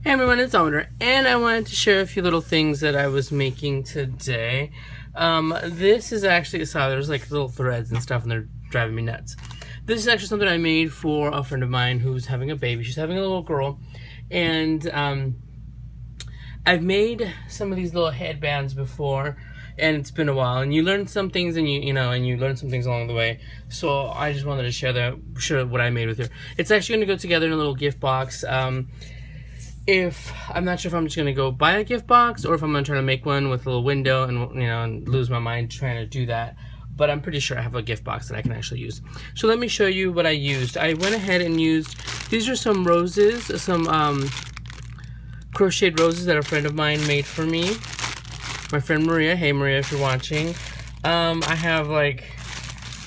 Hey everyone, it's Omer, and I wanted to share a few little things that I was making today. This is actually, so there's like little threads and stuff, and they're driving me nuts. This is actually something I made for a friend of mine who's having a baby. She's having a little girl, and I've made some of these little headbands before, and it's been a while. And you learn some things, and you learn some things along the way. So I just wanted to share what I made with her. It's actually going to go together in a little gift box. If I'm not sure if I'm just gonna go buy a gift box or if I'm gonna try to make one with a little window and lose my mind trying to do that, but I'm pretty sure I have a gift box that I can actually use. So let me show you what I used. I went ahead and used, these are some roses, some crocheted roses that a friend of mine made for me. My friend Maria. Hey Maria, if you're watching. I have like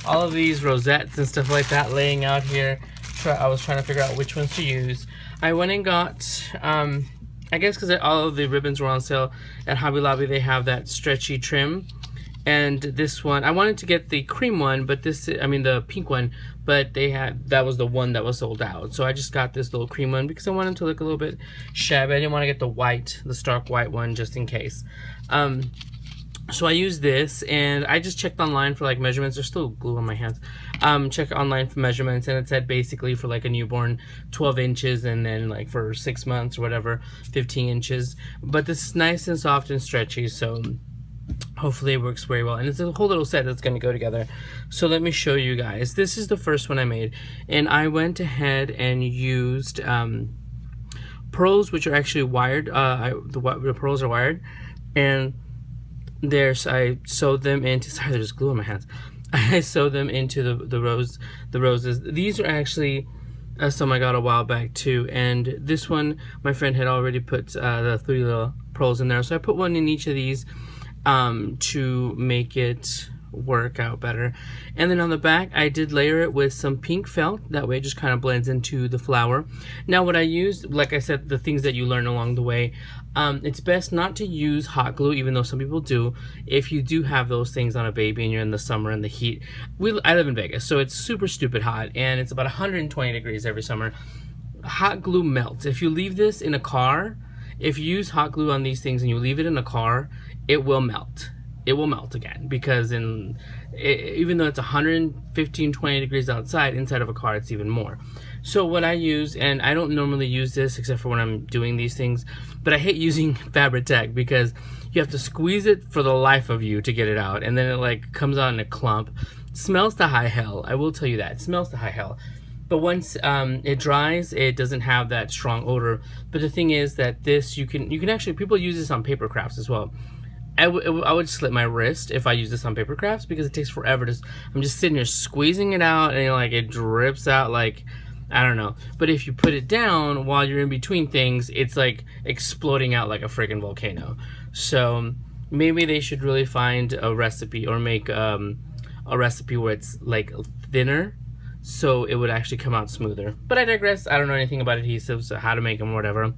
all of these rosettes and stuff like that laying out here. I was trying to figure out which ones to use. I went and got, I guess because all of the ribbons were on sale at Hobby Lobby, they have that stretchy trim. And this one, I wanted to get the cream one, but the pink one, but that was the one that was sold out. So I just got this little cream one because I wanted to look a little bit shabby. I didn't want to get the stark white one just in case. So I used this, and I just checked online for like measurements. There's still glue on my hands. Check online for measurements, and it said basically for like a newborn 12 inches, and then like for 6 months or whatever 15 inches. But this is nice and soft and stretchy, so hopefully it works very well. And it's a whole little set that's going to go together. So let me show you guys. This is the first one I made, and I went ahead and used pearls, which are actually wired. The pearls are wired, and I sewed them into, sorry, there's glue on my hands. I sewed them into the roses. These are actually some I got a while back too, and this one my friend had already put the 3 little pearls in there, so I put one in each of these to make it work out better. And then on the back I did layer it with some pink felt, that way it just kind of blends into the flower. Now what I used, like I said, the things that you learn along the way, it's best not to use hot glue, even though some people do. If you do have those things on a baby and you're in the summer and the heat, I live in Vegas, so it's super stupid hot, and it's about 120 degrees every summer. Hot glue melts. If you leave this in a car, if you use hot glue on these things and you leave it in a car, it will melt. It will melt again, because even though it's 115, 20 degrees outside, inside of a car it's even more. So what I use, and I don't normally use this except for when I'm doing these things, but I hate using Fabri-Tac because you have to squeeze it for the life of you to get it out, and then it like comes out in a clump. It smells to high hell, I will tell you that. It smells to high hell. But once it dries, it doesn't have that strong odor. But the thing is that this, you can actually, people use this on paper crafts as well. I would slit my wrist if I use this on paper crafts, because it takes forever to, I'm just sitting here squeezing it out, and like it drips out like, I don't know. But if you put it down while you're in between things, it's like exploding out like a freaking volcano. So maybe they should really find a recipe, or make a recipe where it's like thinner, so it would actually come out smoother. But I digress. I don't know anything about adhesives, or how to make them, or whatever.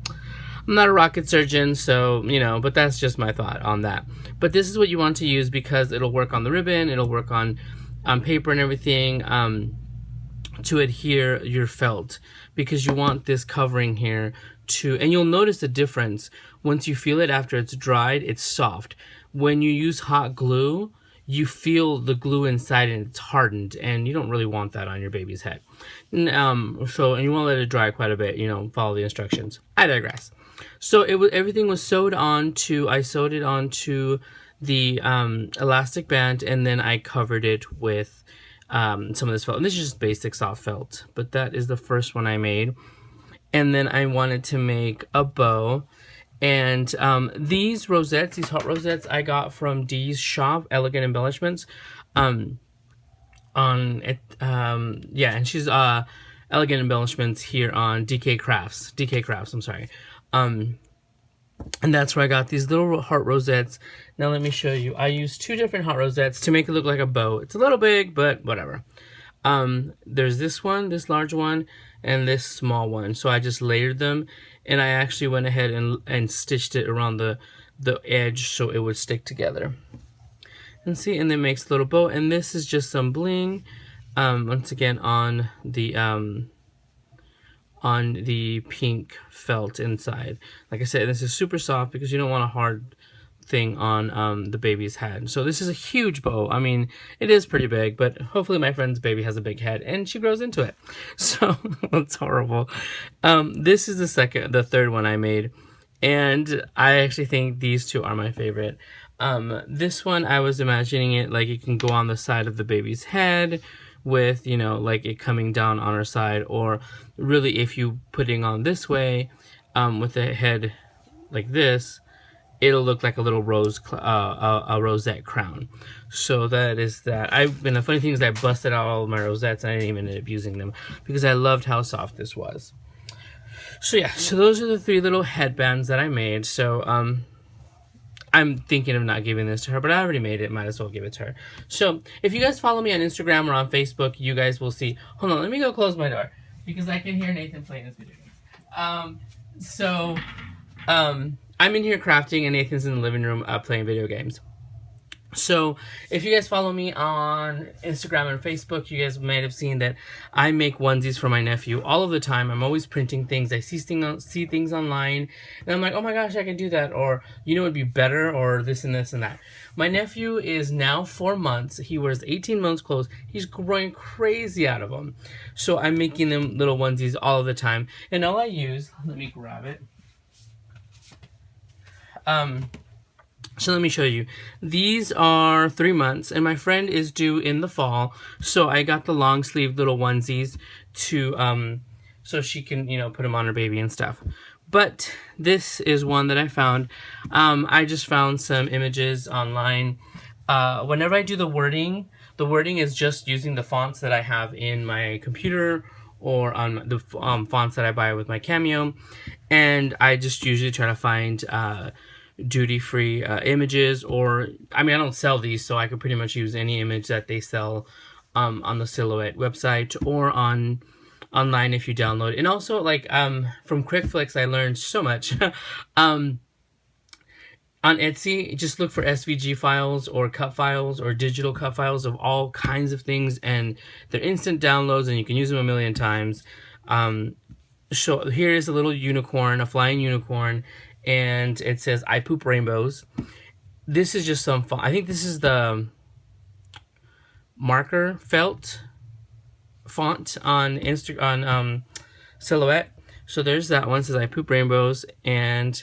I'm not a rocket surgeon, so, but that's just my thought on that. But this is what you want to use, because it'll work on the ribbon, it'll work on paper and everything, to adhere your felt, because you want this covering here to, and you'll notice the difference once you feel it after it's dried. It's soft. When you use hot glue, you feel the glue inside and it's hardened, and you don't really want that on your baby's head. And you want to let it dry quite a bit, follow the instructions. I digress. So everything was sewed onto, I sewed it onto the elastic band, and then I covered it with some of this felt. And this is just basic soft felt, but that is the first one I made. And then I wanted to make a bow. And these rosettes, these hot rosettes, I got from Dee's shop, Elegant Embellishments. And she's Elegant Embellishments here on DK Crafts, I'm sorry. And that's where I got these little heart rosettes. Now let me show you. I used 2 different heart rosettes to make it look like a bow. It's a little big, but whatever. There's this one, this large one, and this small one. So I just layered them, and I actually went ahead and stitched it around the edge so it would stick together. And see, and then makes a little bow. And this is just some bling, once again on the on the pink felt inside. Like I said, this is super soft because you don't want a hard thing on the baby's head. So this is a huge bow. I mean, it is pretty big, but hopefully my friend's baby has a big head and she grows into it. So that's horrible. This is the third one I made, and I actually think these two are my favorite. This one, I was imagining it like it can go on the side of the baby's head with, you know, like it coming down on her side, or really if you putting on this way, with the head like this, it'll look like a little a rosette crown. So that is that. And the funny thing is I busted out all of my rosettes and I didn't even end up using them because I loved how soft this was. So yeah, so those are the 3 little headbands that I made. So I'm thinking of not giving this to her, but I already made it. Might as well give it to her. So if you guys follow me on Instagram or on Facebook, you guys will see. Hold on, let me go close my door because I can hear Nathan playing his video games. I'm in here crafting and Nathan's in the living room playing video games. So if you guys follow me on Instagram and Facebook, you guys might have seen that I make onesies for my nephew all of the time. I'm always printing things. I see things online and I'm like, oh my gosh, I can do that. Or, you know, it'd be better, or this and this and that. My nephew is now 4 months. He wears 18 months clothes. He's growing crazy out of them. So I'm making them little onesies all of the time. And all I use, let me grab it. So let me show you. These are 3 months, and my friend is due in the fall, so I got the long sleeve little onesies to so she can, you know, put them on her baby and stuff. But this is one that I found. I just found some images online. Whenever I do the wording is just using the fonts that I have in my computer or on the fonts that I buy with my Cameo, and I just usually try to find duty-free images, or I mean, I don't sell these, so I could pretty much use any image that they sell on the Silhouette website or online if you download. And also, like, from QuickFlix I learned so much. On Etsy, just look for SVG files or cut files or digital cut files of all kinds of things, and they're instant downloads and you can use them a million times. So here is a little unicorn, a flying unicorn, and it says I poop rainbows. This is just some font. I think this is the marker felt font on Silhouette. So there's that one, says I poop rainbows. And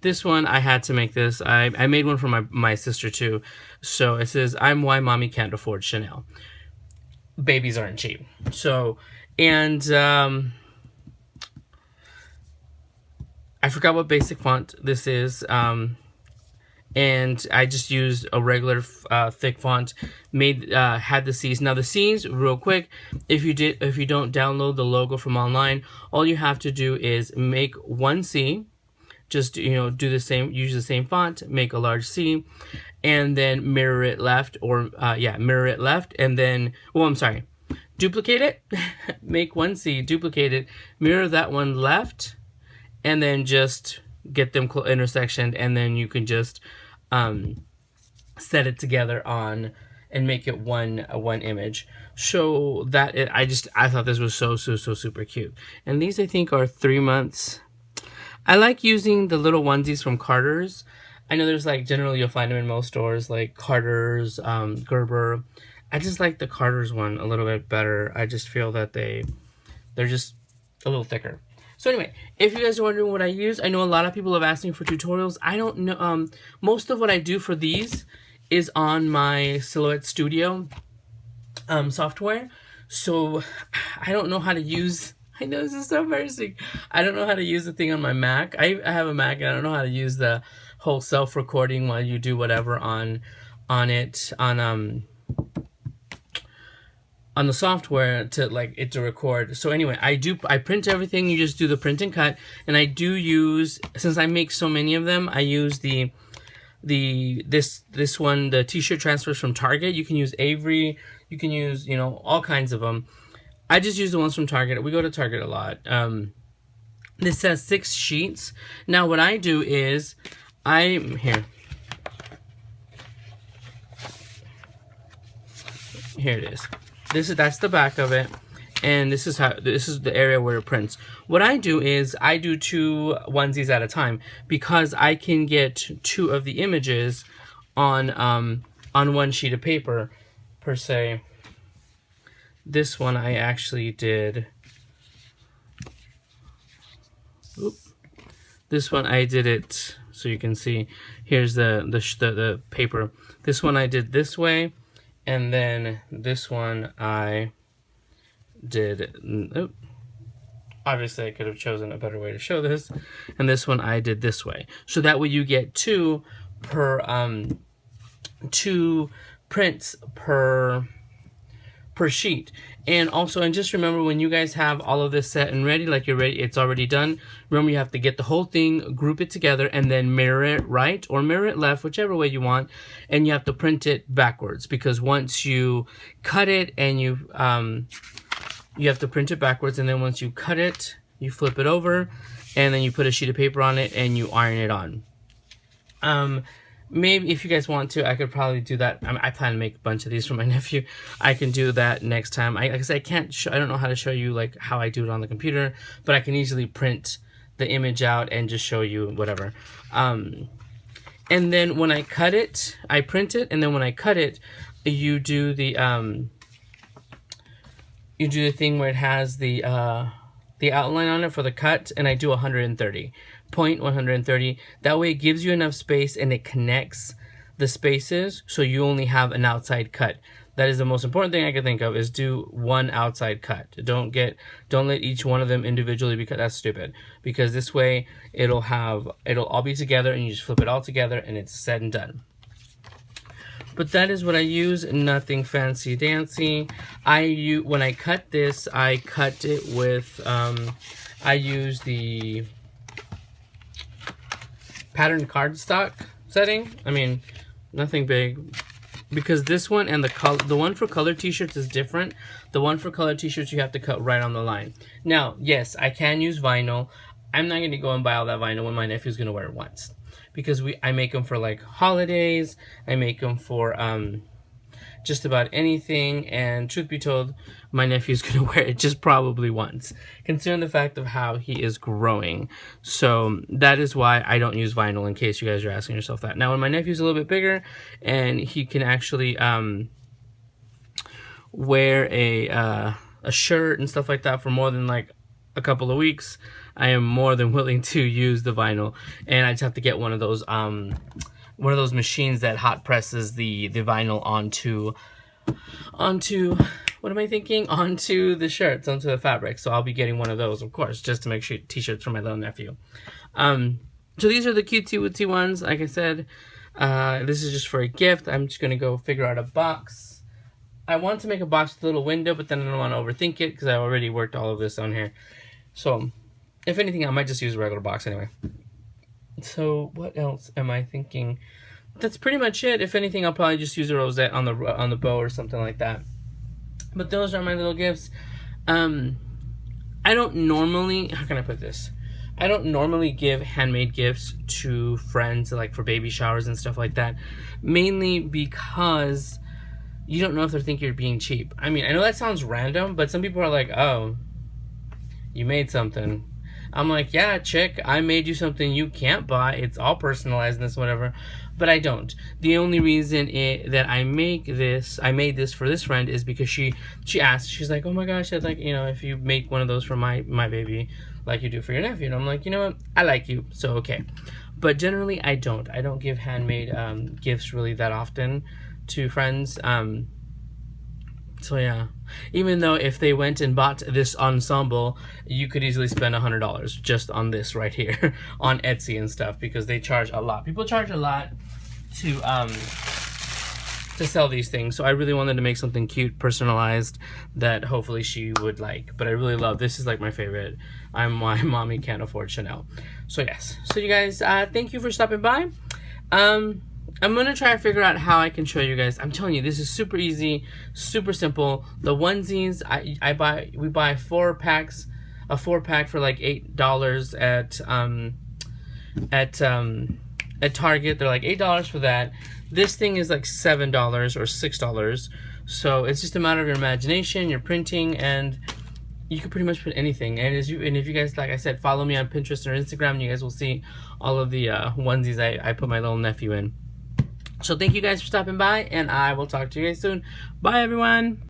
this one, I had to make this. I made one for my sister too. So it says, I'm why mommy can't afford Chanel. Babies aren't cheap. So, and I forgot what basic font this is, and I just used a regular thick font. Had the C's. Now the C's, real quick, if you don't download the logo from online, all you have to do is make one C. Just, you know, do the same, use the same font, make a large C, and then mirror it left, or mirror it left, and then, duplicate it, make one C, duplicate it, mirror that one left, and then just get them intersectioned, and then you can just set it together on and make it one image. So that I thought this was so super cute. And these I think are 3 months. I like using the little onesies from Carter's. I know there's like generally you'll find them in most stores like Carter's, Gerber. I just like the Carter's one a little bit better. I just feel that they're just a little thicker. So anyway, if you guys are wondering what I use, I know a lot of people have asked me for tutorials. I don't know. Most of what I do for these is on my Silhouette Studio software. So I don't know how to use. I know this is so embarrassing. I don't know how to use the thing on my Mac. I have a Mac and I don't know how to use the whole self-recording while you do whatever on the software to record. So anyway, I print everything. You just do the print and cut, and I do use, since I make so many of them, I use this one, the t-shirt transfers from Target. You can use Avery, you can use, you know, all kinds of them. I just use the ones from Target. We go to Target a lot. This says 6 sheets. Now what I do is here it is. That's the back of it, and this is the area where it prints. What I do is I do 2 onesies at a time because I can get 2 of the images on one sheet of paper per se. This one I actually did. This one I did it so you can see. Here's the paper. This one I did this way, and then this one I did. Obviously, I could have chosen a better way to show this, and this one I did this way. So that way you get 2 prints per sheet. And also, and just remember, when you guys have all of this set and ready, like you're ready, it's already done, remember you have to get the whole thing, group it together, and then mirror it right or mirror it left, whichever way you want, and you have to print it backwards, because once you cut it and you have to print it backwards, and then once you cut it, you flip it over, and then you put a sheet of paper on it and you iron it on. Maybe if you guys want to, I could probably do that. I plan to make a bunch of these for my nephew. I can do that next time. Like I said, I don't know how to show you like how I do it on the computer, but I can easily print the image out and just show you whatever. And then when I cut it, I print it, and then when I cut it, you do the thing where it has the outline on it for the cut, and I do 130. 130. That way it gives you enough space and it connects the spaces, so you only have an outside cut. That is the most important thing I can think of, is do one outside cut. Don't let each one of them individually, because that's stupid. Because this way it'll all be together, and you just flip it all together and it's said and done. But that is what I use. Nothing fancy dancy. When I cut this, I cut it with I use the pattern cardstock setting. I mean, nothing big, because this one and the one for color t-shirts is different. The one for color t-shirts you have to cut right on the line. Now, yes, I can use vinyl. I'm not going to go and buy all that vinyl when my nephew's going to wear it once, because I make them for like holidays. I make them for just about anything, and truth be told, my nephew's gonna wear it just probably once, considering the fact of how he is growing. So that is why I don't use vinyl, in case you guys are asking yourself that. Now when my nephew's a little bit bigger and he can actually wear a shirt and stuff like that for more than like a couple of weeks, I am more than willing to use the vinyl. And I just have to get one of those machines that hot presses the vinyl onto what am I thinking? Onto the shirts, onto the fabric. So I'll be getting one of those, of course, just to make sure t-shirts for my little nephew. So these are the cutesy wootsy ones. Like I said, this is just for a gift. I'm just gonna go figure out a box. I want to make a box with a little window, but then I don't want to overthink it, because I already worked all of this on here. So if anything, I might just use a regular box anyway. So what else am I thinking? That's pretty much it. If anything, I'll probably just use a rosette on the bow or something like that. But those are my little gifts. I don't normally, how can I put this? I don't normally give handmade gifts to friends, like for baby showers and stuff like that, mainly because you don't know if they think you're being cheap. I mean, I know that sounds random, but some people are like, oh, you made something. I'm like, yeah, chick, I made you something you can't buy. It's all personalized and this, whatever. But I don't. The only reason that I made this for this friend is because she asked. She's like, oh my gosh, I'd like, if you make one of those for my baby, like you do for your nephew. And I'm like, you know what? I like you, so okay. But generally, I don't. I don't give handmade gifts really that often to friends. So yeah, even though if they went and bought this ensemble, you could easily spend $100 just on this right here on Etsy and stuff, because they charge a lot. People charge a lot to sell these things. So I really wanted to make something cute, personalized, that hopefully she would like. But I really love this. Is like my favorite. I'm why mommy can't afford Chanel. So yes. So you guys, thank you for stopping by. I'm gonna try to figure out how I can show you guys. I'm telling you, this is super easy, super simple. The onesies, we buy 4 packs, a 4-pack for like $8 at Target. They're like $8 for that. This thing is like $7 or $6. So it's just a matter of your imagination, your printing, and you can pretty much put anything. And if you guys, like I said, follow me on Pinterest or Instagram, you guys will see all of the onesies I put my little nephew in. So thank you guys for stopping by, and I will talk to you guys soon. Bye, everyone.